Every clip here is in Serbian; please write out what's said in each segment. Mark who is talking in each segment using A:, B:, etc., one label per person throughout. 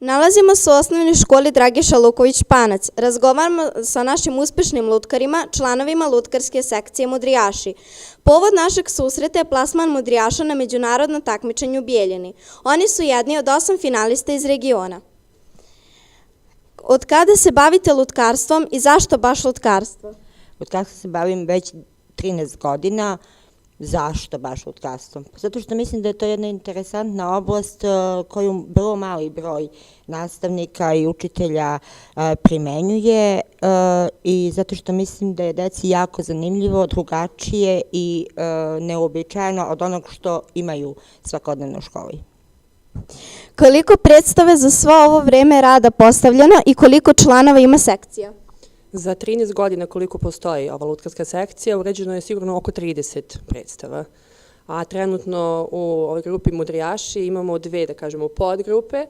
A: Nalazimo se u osnovnoj školi Dragiša Luković-Panac. Razgovaramo sa našim uspešnim lutkarima, članovima lutkarske sekcije Mudrijaši. Povod našeg susreta je plasman Mudrijaša na međunarodnom takmičenju u Bijeljini. Oni su jedni od 8 finalista iz regiona. Od kada se bavite lutkarstvom i zašto baš lutkarstvo?
B: Lutkarstvom se bavim već 13 godina. Zašto baš lutkarstvom? Zato što mislim da je to jedna interesantna oblast koju vrlo mali broj nastavnika i učitelja primenjuje i zato što mislim da je deci jako zanimljivo, drugačije i neuobičajeno od onog što imaju svakodnevno u školi.
A: Koliko predstave za svo ovo vreme rada postavljeno i koliko članova ima sekcija?
C: Za 13 godina koliko postoji ova lutkarska sekcija, uređeno je sigurno oko 30 predstava. A trenutno u ovoj grupi Mudrijaši imamo dve, da kažemo, podgrupe.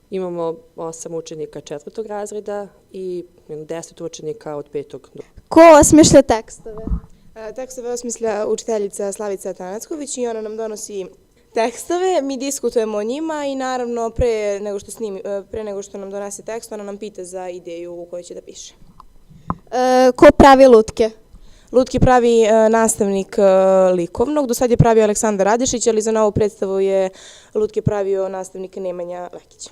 C: Imamo 8 učenika 4. razreda i 10 učenika od 5.
A: Ko osmišlja tekstove?
D: Tekstove osmišlja učiteljica Slavica Tanacković i ona nam donosi tekstove, mi diskutujemo o njima i naravno pre nego što nam donese tekst, ona nam pita za ideju u kojoj će da piše.
A: Ko pravi lutke?
D: Lutke pravi nastavnik likovnog, do sad je pravio Aleksandar Radišić, ali za novu predstavu je lutke pravio nastavnik Nemanja Lekić.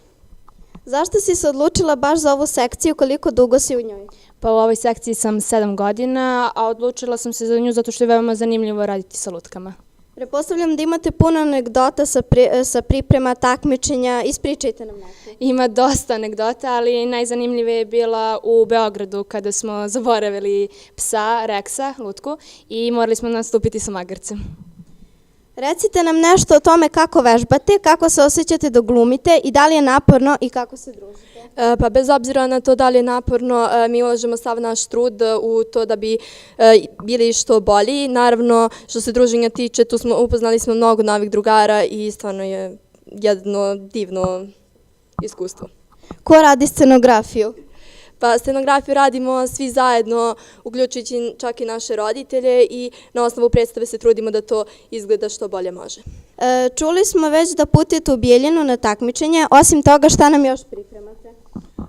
A: Zašto si se odlučila baš za ovu sekciju, koliko dugo si u njoj?
E: Pa u ovoj sekciji sam 7 godina, a odlučila sam se za nju zato što je veoma zanimljivo raditi sa lutkama.
A: Pretpostavljam da imate puno anegdota sa priprema takmičenja, ispričajte nam neko.
E: Ima dosta anegdota, ali najzanimljivija je bila u Beogradu kada smo zaboravili psa, Reksa, lutku, i morali smo nastupiti sa magarcem.
A: Recite nam nešto o tome kako vežbate, kako se osjećate dok glumite i da li je naporno i kako se družite.
F: Pa bez obzira na to da li je naporno, mi ulažemo sav naš trud u to da bi bili što bolji. Naravno, što se druženja tiče, upoznali smo mnogo novih drugara i stvarno je jedno divno iskustvo.
A: Ko radi scenografiju?
F: Pa scenografiju radimo svi zajedno, uključujući čak i naše roditelje i na osnovu predstave se trudimo da to izgleda što bolje može.
A: Čuli smo već da putujete u Bijeljinu na takmičenje, osim toga šta nam još pripremate?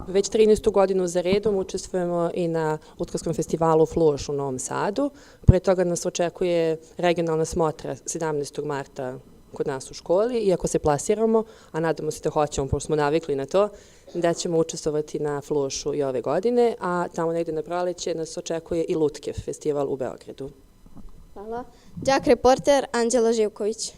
C: Već 13. godinu za redom učestvujemo i na lutkarskom festivalu Fluoš u Novom Sadu. Pre toga nas očekuje regionalna smotra 17. marta kod nas u školi i ako se plasiramo, a nadamo se da hoćemo, pošto smo navikli na to, da ćemo učestvovati na Fluošu i ove godine, a tamo negde na proleće nas očekuje i Lutkev festival u Beogradu.
A: Hvala. Đak reporter Anđela Živković.